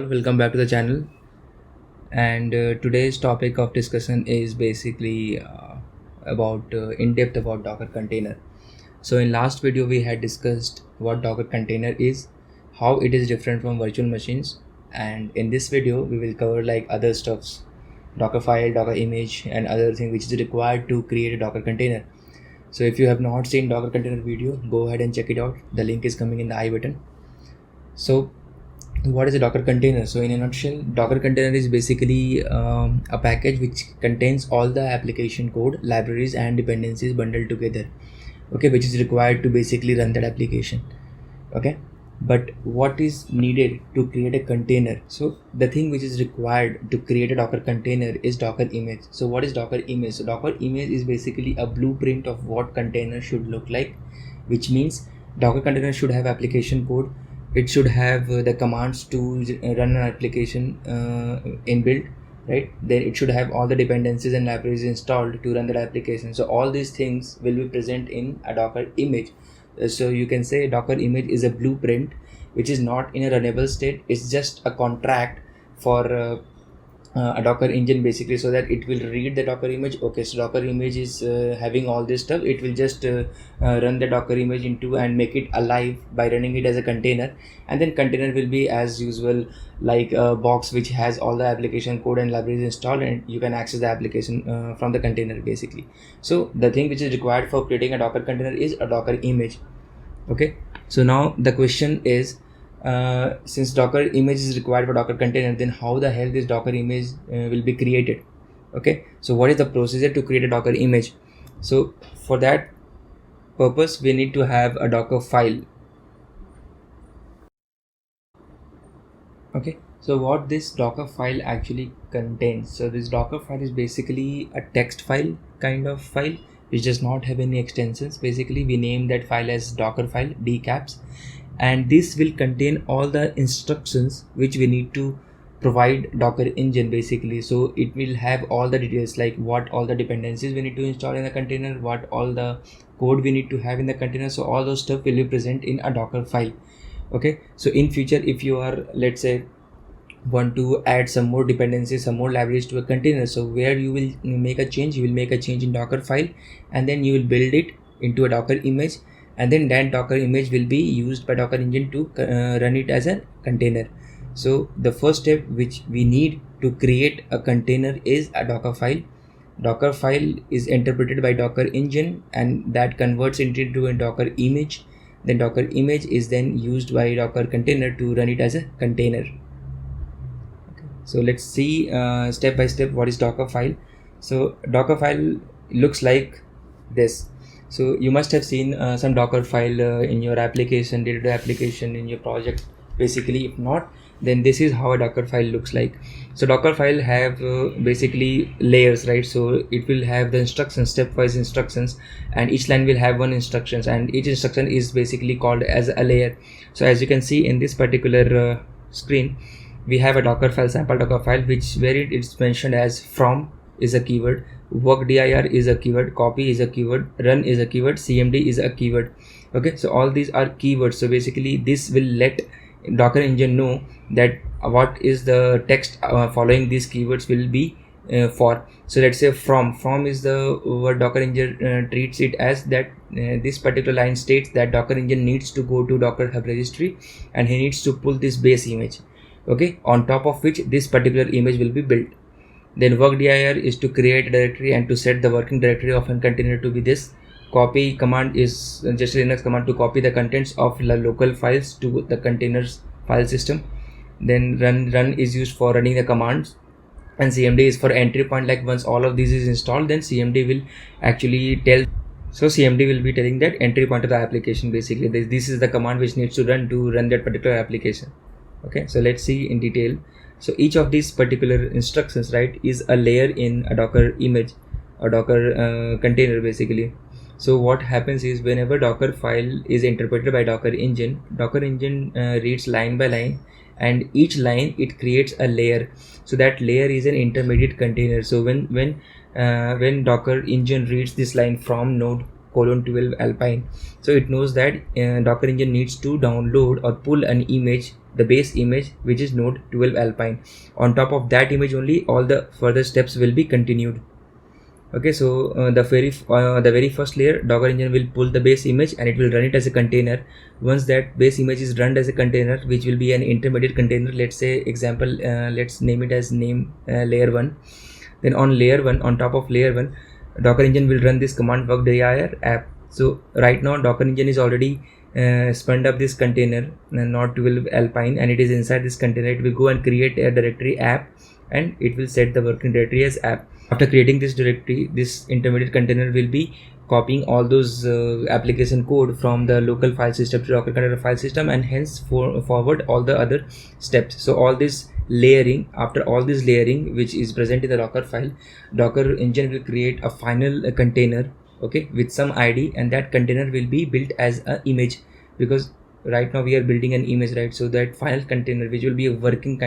all, welcome back to the channel. And today's topic of discussion is basically about in depth about Docker container. So in last video we had discussed what Docker container is, how it is different from virtual machines, and in this video we will cover like other stuffs, Docker file, Docker image, and other thing which is required to create a Docker container. So if you have not seen Docker container video, go ahead and check it out. The link is coming in the I button. So what is a Docker container? So in a nutshell, Docker container is basically a package which contains all the application code, libraries and dependencies bundled together, okay, which is required to basically run that application. Okay, but what is needed to create a container? So the thing which is required to create a Docker container is Docker image. So what is Docker image? So Docker image is basically a blueprint of what container should look like, which means Docker container should have application code. It should have the commands to run an application inbuilt, right? Then it should have all the dependencies and libraries installed to run that application. So all these things will be present in a Docker image. So you can say Docker image is a blueprint which is not in a runnable state. It's just a contract for a Docker engine basically, so that it will read the Docker image. Okay, so Docker image is having all this stuff. It will just run the Docker image into and make it alive by running it as a container, and then container will be as usual like a box which has all the application code and libraries installed, and you can access the application from the container basically. So the thing which is required for creating a Docker container is a Docker image. Okay, so now the question is, since Docker image is required for Docker container, then how the hell this Docker image will be created? Okay, so what is the procedure to create a Docker image? So for that purpose we need to have a Docker file. Okay, so what this Docker file actually contains? So this Docker file is basically a text file kind of file which does not have any extensions. Basically we name that file as Docker file, dcaps, and this will contain all the instructions which we need to provide Docker engine basically. So it will have all the details like what all the dependencies we need to install in the container, what all the code we need to have in the container. So all those stuff will be present in a Docker file. Okay, so in future if you are, let's say, want to add some more dependencies, some more libraries to a container, so where you will make a change, you will make a change in Docker file, and then you will build it into a Docker image, and then that Docker image will be used by Docker engine to run it as a container. So the first step which we need to create a container is a Docker file. Docker file is interpreted by Docker engine, and that converts it into a Docker image. Then Docker image is then used by Docker container to run it as a container. So let's see step by step what is Docker file. So Docker file looks like this. So you must have seen some Docker file in your application, day-to-day application in your project basically. If not, then this is how a Docker file looks like. So Docker file have basically layers, right? So it will have the instructions, stepwise instructions, and each line will have one instructions, and each instruction is basically called as a layer. So as you can see in this particular screen, we have a Docker file, sample Docker file, which where it's mentioned as from is a keyword, work dir is a keyword, copy is a keyword, run is a keyword, cmd is a keyword. Okay, so all these are keywords. So basically this will let Docker engine know that what is the text following these keywords will be for. So let's say from is the word Docker engine treats it as that this particular line states that Docker engine needs to go to Docker hub registry and he needs to pull this base image, okay, on top of which this particular image will be built. Then work dir is to create a directory and to set the working directory of a container to be this. Copy command is just a Linux command to copy the contents of the local files to the containers file system. Then run is used for running the commands, and cmd is for entry point. Like once all of these is installed, then cmd will actually tell. So cmd will be telling that entry point of the application basically. This is the command which needs to run that particular application. Okay, so let's see in detail. So each of these particular instructions, right, is a layer in a Docker image or Docker container basically. So what happens is whenever Docker file is interpreted by Docker engine reads line by line, and each line it creates a layer. So that layer is an intermediate container. So when Docker engine reads this line from node :12 Alpine, so it knows that Docker engine needs to download or pull an image the base image, which is node 12 alpine. On top of that image only, all the further steps will be continued. Okay, so the very first layer, Docker engine will pull the base image and it will run it as a container. Once that base image is run as a container, which will be an intermediate container, let's say example, let's name it as layer 1. Then on layer 1, on top of layer 1, Docker engine will run this command work.dir app. So right now Docker engine is already spun up this container node 12 alpine, and it is inside this container. It will go and create a directory app, and it will set the working directory as app. After creating this directory, this intermediate container will be copying all those application code from the local file system to Docker container file system, and hence forward all the other steps. So all this layering, after all this layering which is present in the Docker file, Docker engine will create a final container, okay, with some ID, and that container will be built as an image, because right now we are building an image, right? So that final container, which will be a working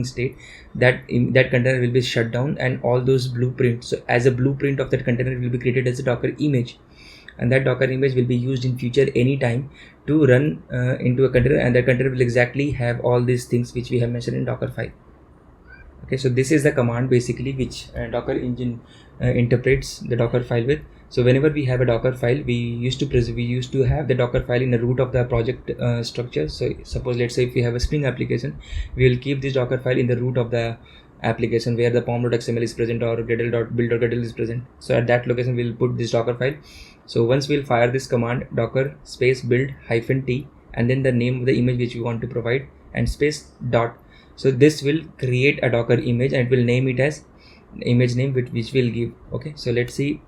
state, that container will be shut down, and all those blueprints, so as a blueprint of that container will be created as a Docker image, and that Docker image will be used in future anytime to run into a container, and that container will exactly have all these things which we have mentioned in Docker file. Okay, so this is the command basically which Docker engine interprets the Docker file with. So whenever we have a Docker file, we used to have the Docker file in the root of the project structure. So suppose, let's say if we have a Spring application, we will keep this Docker file in the root of the application where the pom.xml is present, or gradle.build.gradle is present. So at that location we'll put this Docker file. So once we'll fire this command, docker space build -t, and then the name of the image which we want to provide, and space dot. So this will create a Docker image, and it will name it as image name which we'll give. Okay, so let's see,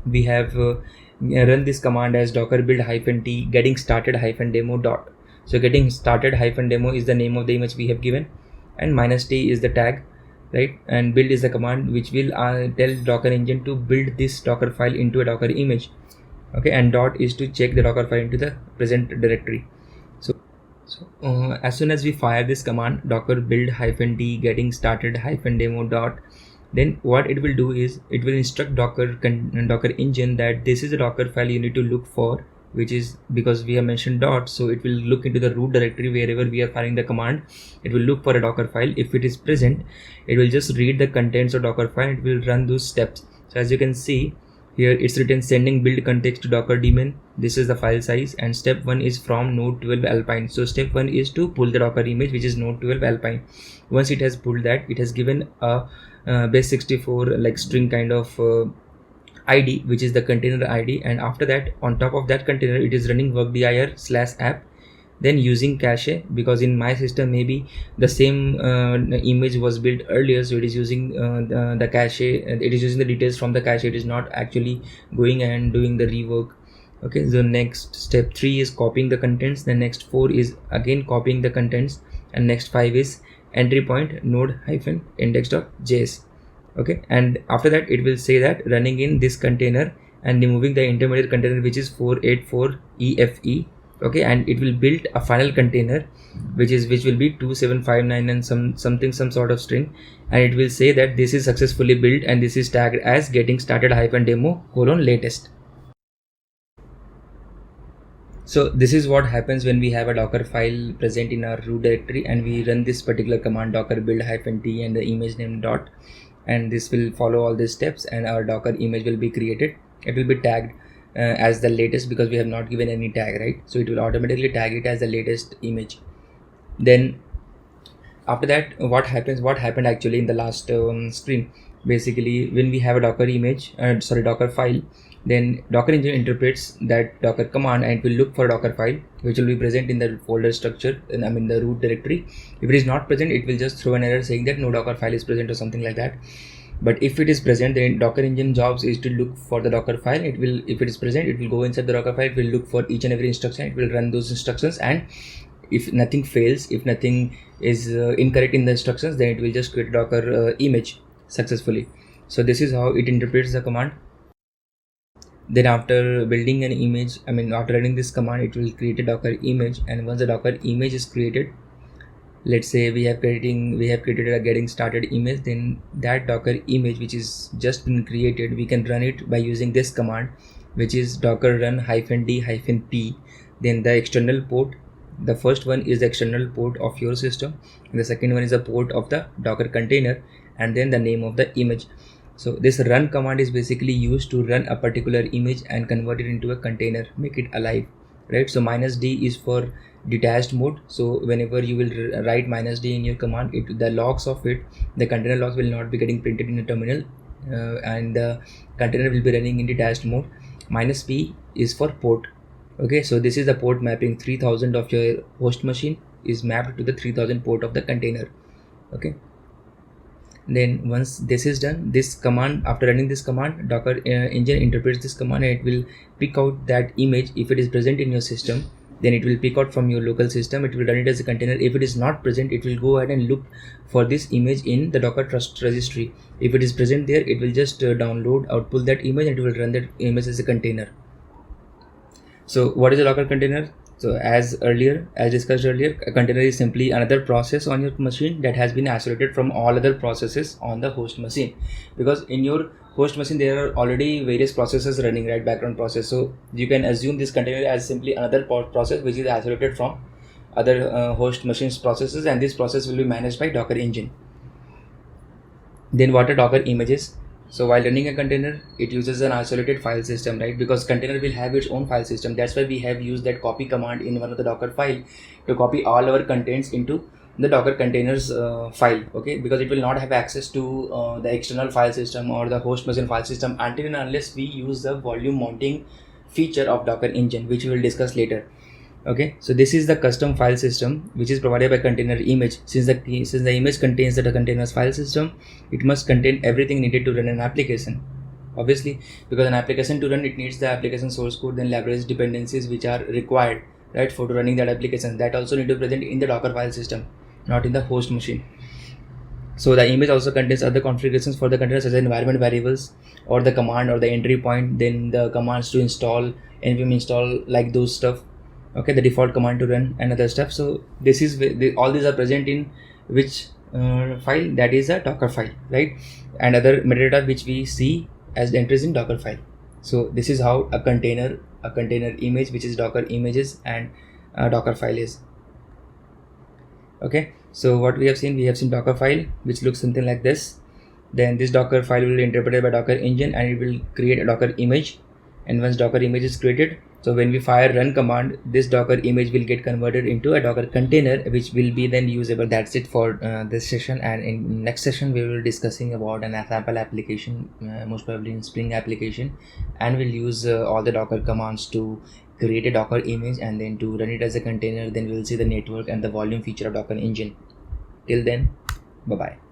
we have run this command as docker build -t getting started -demo dot. So getting started -demo is the name of the image we have given, and -t is the tag, right? And build is the command which will tell Docker engine to build this Docker file into a Docker image. Okay, and dot is to check the Docker file into the present directory. So as soon as we fire this command, docker build -t getting started -demo dot, then what it will do is it will instruct Docker engine that this is a Docker file you need to look for, which is, because we have mentioned dot, so it will look into the root directory wherever we are firing the command. It will look for a Docker file. If it is present, it will just read the contents of Docker file. It will run those steps. So as you can see here, it's written sending build context to docker daemon. This is the file size, and step 1 is from node 12 alpine. So step 1 is to pull the Docker image, which is node 12 alpine. Once it has pulled that, it has given a base64 like string kind of ID, which is the container ID, and after that, on top of that container, it is running work.dir/app, then using cache, because in my system maybe the same image was built earlier, so it is using the cache, it is using the details from the cache. It is not actually going and doing the rework. Okay, so next step 3 is copying the contents, the next 4 is again copying the contents, and next 5 is entry point node-index.js. Okay, and after that it will say that running in this container and removing the intermediate container, which is 484EFE. Okay, and it will build a final container which will be 2759 and some sort of string, and it will say that this is successfully built, and this is tagged as getting started -demo latest. So this is what happens when we have a Docker file present in our root directory, and we run this particular command docker build -t and the image name dot, and this will follow all these steps, and our Docker image will be created. It will be tagged as the latest, because we have not given any tag, right? So it will automatically tag it as the latest image. Then after that, what happened actually in the last screen, basically when we have a Docker Docker file, then Docker engine interprets that Docker command, and it will look for a Docker file which will be present in the folder structure, and the root directory. If it is not present, it will just throw an error saying that no Docker file is present or something like that. But if it is present, then Docker engine jobs is to look for the Docker file. If it is present, it will go inside the Docker file, it will look for each and every instruction, it will run those instructions, and if nothing fails, if nothing is incorrect in the instructions, then it will just create a Docker image successfully. So this is how it interprets the command. Then after building an image, after running this command, it will create a Docker image, and once the Docker image is created, let's say we have created a getting started image, then that Docker image which is just been created, we can run it by using this command, which is docker run -d-p, then the external port, The first one is the external port of your system, and the second one is the port of the Docker container, and then the name of the image. So this run command is basically used to run a particular image and convert it into a container, make it alive, right? So -d is for detached mode. So whenever you will write -d in your command, the logs of it, the container logs will not be getting printed in the terminal, and the container will be running in detached mode. -p is for port. Okay, so this is the port mapping. 3000 of your host machine is mapped to the 3000 port of the container. Okay, then once this is done, this command, after running this command, Docker engine interprets this command and it will pick out that image. If it is present in your system, then it will pick out from your local system, it will run it as a container. If it is not present, it will go ahead and look for this image in the Docker trust registry. If it is present there, it will just download, output that image, and it will run that image as a container. So what is a Docker container? So as discussed earlier, a container is simply another process on your machine that has been isolated from all other processes on the host machine. Because in your host machine, there are already various processes running, right? Background process. So you can assume this container as simply another process which is isolated from other host machines processes, and this process will be managed by Docker engine. Then what are Docker images? So while running a container, it uses an isolated file system, right? Because container will have its own file system. That's why we have used that copy command in one of the Docker file to copy all our contents into the Docker containers file. Okay, because it will not have access to the external file system or the host machine file system until and unless we use the volume mounting feature of Docker engine, which we will discuss later. Okay, so this is the custom file system which is provided by container image. Since the image contains the container's file system, it must contain everything needed to run an application. Obviously, because an application to run, it needs the application source code, then libraries, dependencies which are required, right, for running that application. That also need to be present in the Docker file system, not in the host machine. So the image also contains other configurations for the container, such as environment variables or the command or the entry point, then the commands to install, npm install, like those stuff. Okay, the default command to run and other stuff. So this is all these are present in which file? That is a Docker file, right? And other metadata which we see as entries in Docker file. So this is how a container image, which is Docker images, and a Docker file is. Okay, so what we have seen Docker file, which looks something like this. Then this Docker file will be interpreted by Docker engine and it will create a Docker image. And once Docker image is created, so when we fire run command, this Docker image will get converted into a Docker container, which will be then usable. That's it for this session, and in next session we will be discussing about an sample application, most probably in Spring application, and we'll use all the Docker commands to create a Docker image and then to run it as a container. Then we'll see the network and the volume feature of Docker engine. Till then, bye bye.